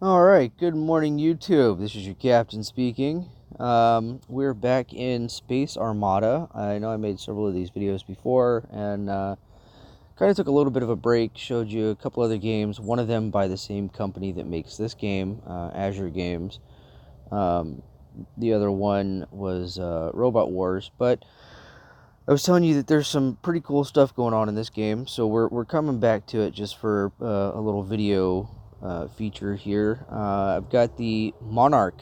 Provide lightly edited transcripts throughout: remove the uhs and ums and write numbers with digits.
Alright, good morning YouTube. This is your captain speaking. We're back in Space Armada. I know I made several of these videos before and kind of took a little bit of a break, showed you a couple other games, one of them by the same company that makes this game, Azure Games. The other one was Robot Wars, but I was telling you that there's some pretty cool stuff going on in this game, so we're coming back to it just for a little video feature here. I've got the Monarch,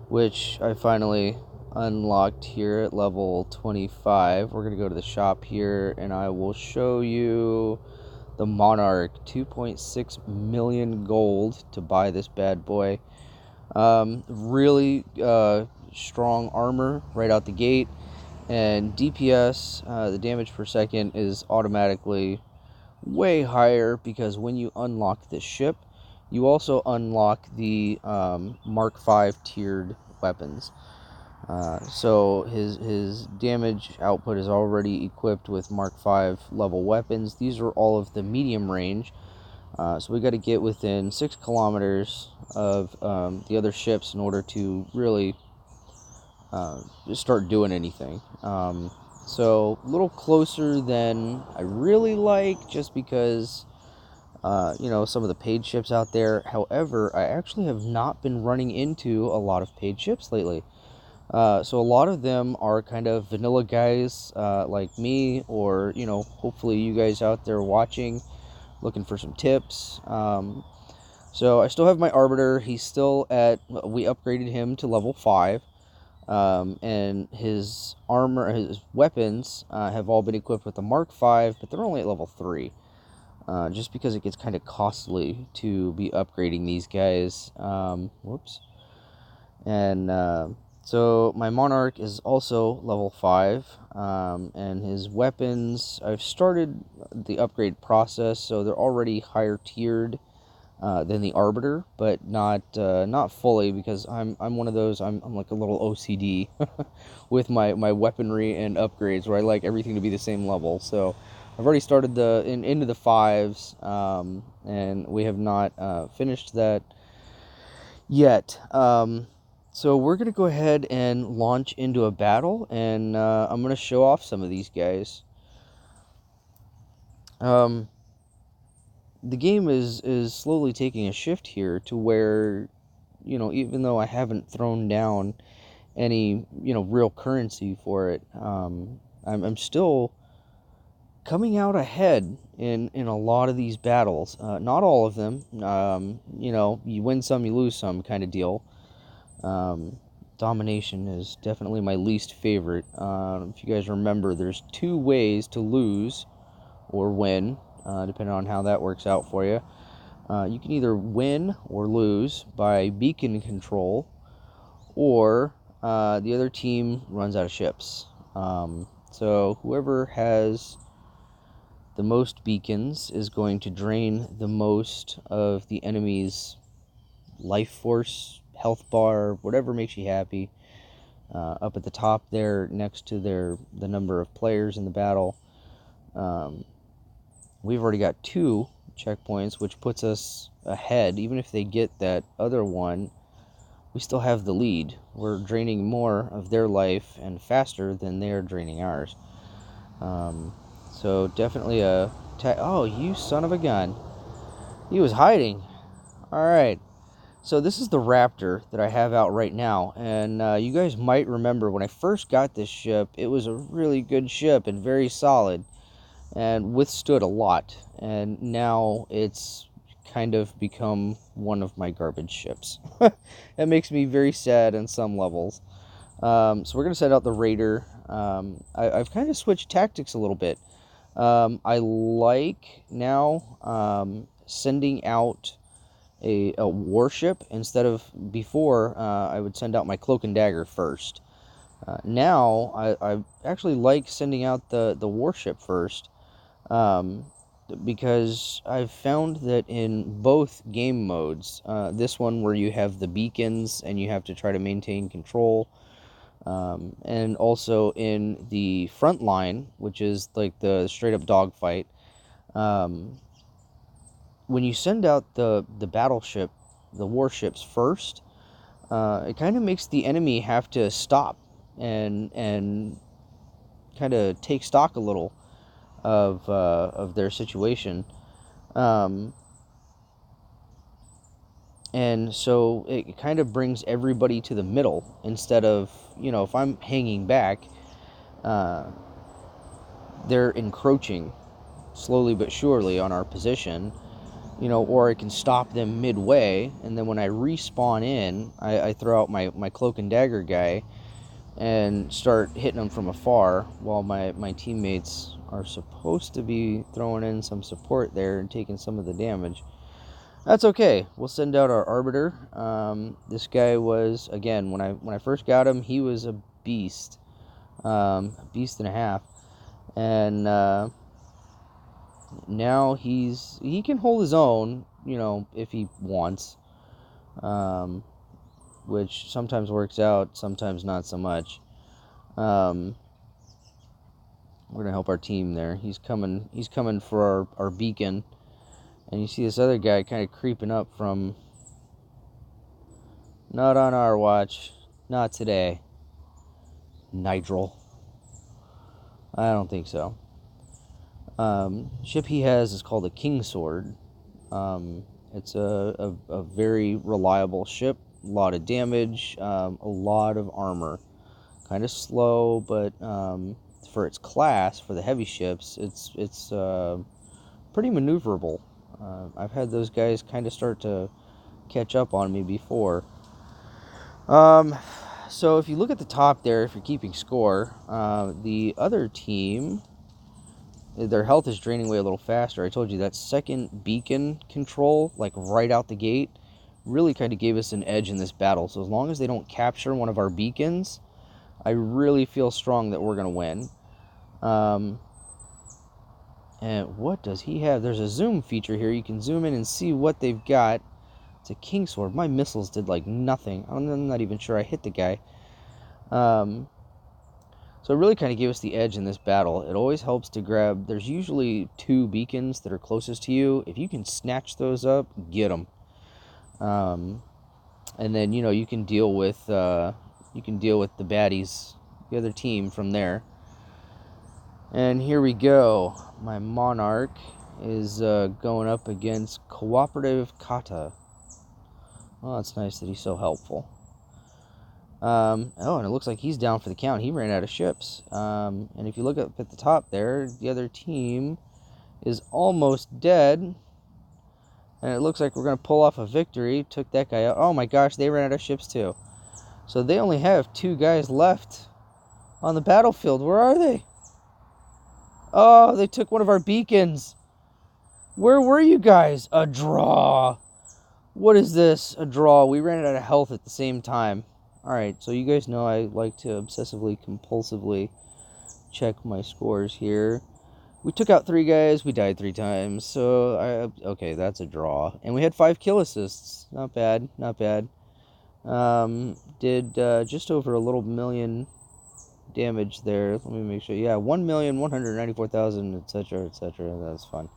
which I finally unlocked here at level 25. We're going to go to the shop here, and I will show you the Monarch. 2.6 million gold to buy this bad boy. Really strong armor right out the gate. And DPS, the damage per second, is automatically way higher because when you unlock this ship, you also unlock the Mark V tiered weapons. So his damage output is already equipped with Mark V level weapons. These are all of the medium range. So we got to get within 6 kilometers of the other ships in order to really just start doing anything. So a little closer than I really like, just because some of the paid ships out there. However, I actually have not been running into a lot of paid ships lately. So a lot of them are kind of vanilla guys like me, or hopefully you guys out there watching, looking for some tips. So I still have my Arbiter. He's still at, we upgraded him to level 5. And his armor, his weapons have all been equipped with the Mark V, but they're only at level 3. Just because it gets kind of costly to be upgrading these guys. Whoops. And so my Monarch is also level 5. And his weapons, I've started the upgrade process, so they're already higher tiered than the Arbiter, but not fully, because I'm one of those. I'm like a little OCD with my weaponry and upgrades, where I like everything to be the same level. So I've already started into the 5s, and we have not finished that yet. So we're gonna go ahead and launch into a battle, and I'm gonna show off some of these guys. The game is slowly taking a shift here to where, even though I haven't thrown down any, real currency for it, I'm still coming out ahead in a lot of these battles. Not all of them. You win some, you lose some kind of deal. Domination is definitely my least favorite. If you guys remember, there's 2 ways to lose or win, depending on how that works out for you. You can either win or lose by beacon control, or the other team runs out of ships. So whoever has the most beacons is going to drain the most of the enemy's life force, health bar, whatever makes you happy. Up at the top there, next to the number of players in the battle. We've already got 2 checkpoints, which puts us ahead. Even if they get that other one, we still have the lead. We're draining more of their life and faster than they're draining ours. So definitely oh, you son of a gun. He was hiding. Alright. So this is the Raptor that I have out right now. And you guys might remember when I first got this ship, it was a really good ship and very solid, and withstood a lot. And now it's kind of become one of my garbage ships. That makes me very sad on some levels. So we're going to send out the Raider. I've kind of switched tactics a little bit. I like now sending out a warship instead of before. I would send out my Cloak and Dagger first. Now I actually like sending out the warship first, because I've found that in both game modes, this one where you have the beacons and you have to try to maintain control, and also in the front line, which is like the straight up dogfight, when you send out the battleship warships first, it kind of makes the enemy have to stop and kind of take stock a little of their situation. And so it kind of brings everybody to the middle instead of, if I'm hanging back, they're encroaching slowly but surely on our position, or I can stop them midway, and then when I respawn in, I throw out my cloak and dagger guy and start hitting them from afar while my teammates are supposed to be throwing in some support there and taking some of the damage. That's okay. We'll send out our Arbiter. This guy was, again, when I first got him, he was a beast. Beast and a half. And now he can hold his own, if he wants. Which sometimes works out, sometimes not so much. We're gonna help our team there. He's coming for our beacon. And you see this other guy kind of creeping up from... Not on our watch. Not today. Nigel. I don't think so. Ship he has is called a Kingsword. It's a very reliable ship. A lot of damage. A lot of armor. Kind of slow, but for its class, for the heavy ships, it's pretty maneuverable. I've had those guys kind of start to catch up on me before. So if you look at the top there, if you're keeping score, the other team, their health is draining away a little faster. I told you that second beacon control, like right out the gate, really kind of gave us an edge in this battle. So as long as they don't capture one of our beacons, I really feel strong that we're going to win. And what does he have? There's a zoom feature here. You can zoom in and see what they've got. It's a Kingsword. My missiles did like nothing. I'm not even sure I hit the guy. So it really kind of gave us the edge in this battle. It always helps to grab... There's usually 2 beacons that are closest to you. If you can snatch those up, get them. And then, you can deal with the baddies, the other team from there. And here we go. My Monarch is going up against Cooperative Kata. Well, it's nice that he's so helpful. And it looks like he's down for the count. He ran out of ships. And if you look up at the top there, the other team is almost dead. And it looks like we're going to pull off a victory. Took that guy out. Oh my gosh, they ran out of ships too. So they only have 2 guys left on the battlefield. Where are they? Oh, they took one of our beacons. Where were you guys? A draw. What is this? A draw. We ran out of health at the same time. Alright, so you guys know I like to obsessively, compulsively check my scores here. We took out 3 guys. We died 3 times. So, okay, that's a draw. And we had 5 kill assists. Not bad. Not bad. Did just over a little million damage there. Let me make sure. Yeah, 1,194,000, etc., etc. That's fun.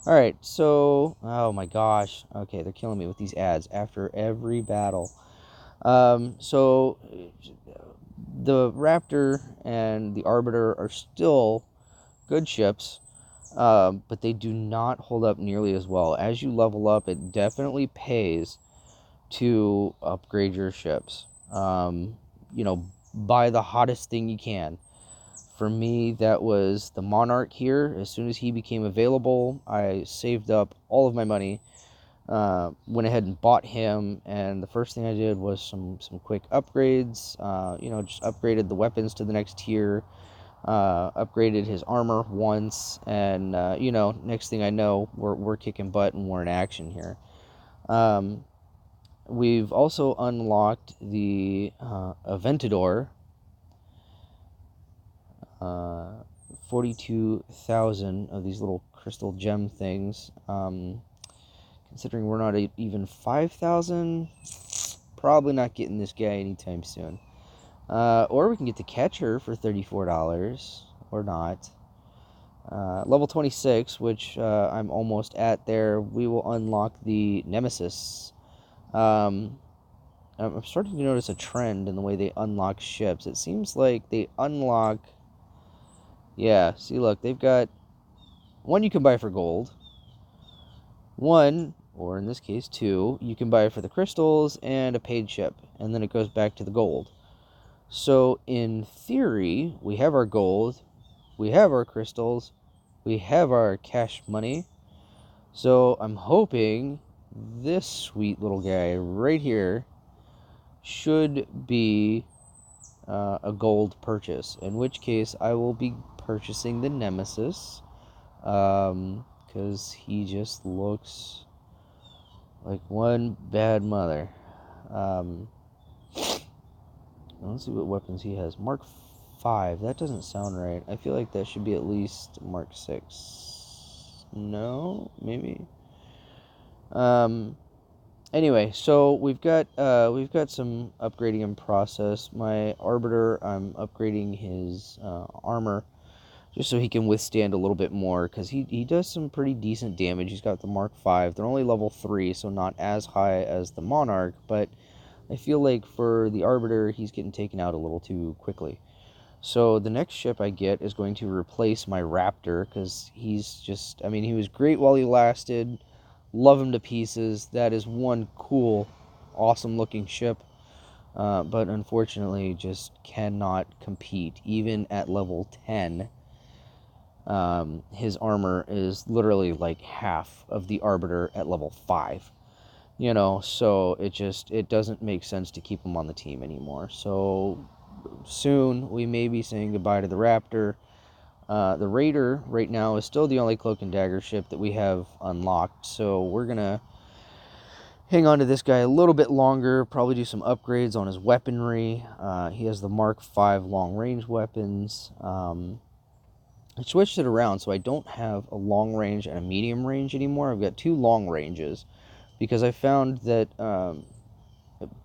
Alright, so... Oh my gosh. Okay, they're killing me with these ads after every battle. So... The Raptor and the Arbiter are still good ships, but they do not hold up nearly as well. As you level up, it definitely pays to upgrade your ships. Buy the hottest thing you can. For me, that was the Monarch here. As soon as he became available, I saved up all of my money, went ahead and bought him, and the first thing I did was some quick upgrades. Just upgraded the weapons to the next tier, upgraded his armor once, and next thing I know, we're kicking butt and we're in action here. We've also unlocked the Aventador. 42,000 of these little crystal gem things. Considering we're not even 5,000, probably not getting this guy anytime soon. Or we can get the Catcher for $34, or not. Level 26, which I'm almost at there, we will unlock the Nemesis. I'm starting to notice a trend in the way they unlock ships. It seems like they unlock... Yeah, see, look, they've got... One you can buy for gold. One, or in this case, two, you can buy for the crystals and a paid ship. And then it goes back to the gold. So, in theory, we have our gold, we have our crystals, we have our cash money. So, I'm hoping this sweet little guy right here should be a gold purchase. In which case, I will be purchasing the Nemesis. Because he just looks like one bad mother. Let's see what weapons he has. Mark 5. That doesn't sound right. I feel like that should be at least Mark 6. No? Maybe? Anyway, so we've got some upgrading in process. My Arbiter, I'm upgrading his armor just so he can withstand a little bit more, because he does some pretty decent damage. He's got the Mark 5. They're only level 3, so not as high as the Monarch, but I feel like for the Arbiter, he's getting taken out a little too quickly. So the next ship I get is going to replace my Raptor, because he's just... I mean, he was great while he lasted. Love him to pieces. That is one cool, awesome-looking ship. But unfortunately, just cannot compete. Even at level 10, his armor is literally like half of the Arbiter at level 5. You know, so it doesn't make sense to keep him on the team anymore. So soon we may be saying goodbye to the Raptor. The Raider right now is still the only Cloak and Dagger ship that we have unlocked, so we're gonna hang on to this guy a little bit longer, probably do some upgrades on his weaponry. He has the Mark 5 long-range weapons. I switched it around, so I don't have a long range and a medium range anymore. I've got 2 long ranges, because I found that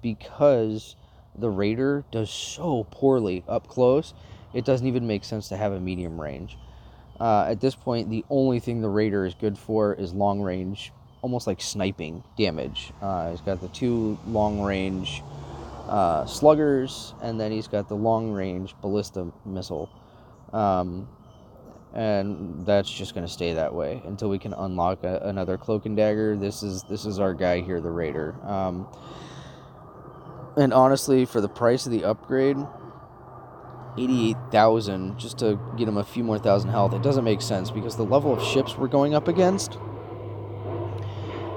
because the Raider does so poorly up close, it doesn't even make sense to have a medium range. At this point, the only thing the Raider is good for is long range, almost like sniping damage. He's got the 2 long range sluggers, and then he's got the long range ballista missile. And that's just going to stay that way until we can unlock another Cloak and Dagger. This is our guy here, the Raider. And honestly, for the price of the upgrade, 88,000 just to get him a few more thousand health, it doesn't make sense, because the level of ships we're going up against,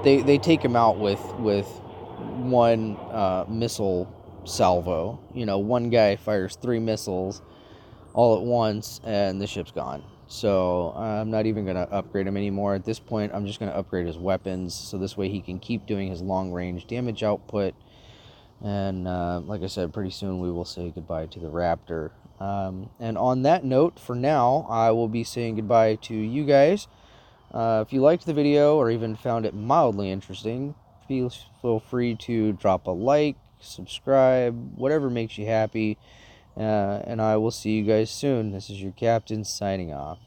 they take him out with one missile salvo. You know, one guy fires 3 missiles all at once, and the ship's gone. So I'm not even going to upgrade him anymore. At this point, I'm just going to upgrade his weapons, so this way he can keep doing his long-range damage output. And like I said, pretty soon we will say goodbye to the Raptor. And on that note, for now, I will be saying goodbye to you guys. If you liked the video, or even found it mildly interesting, feel free to drop a like, subscribe, whatever makes you happy. And I will see you guys soon. This is your captain signing off.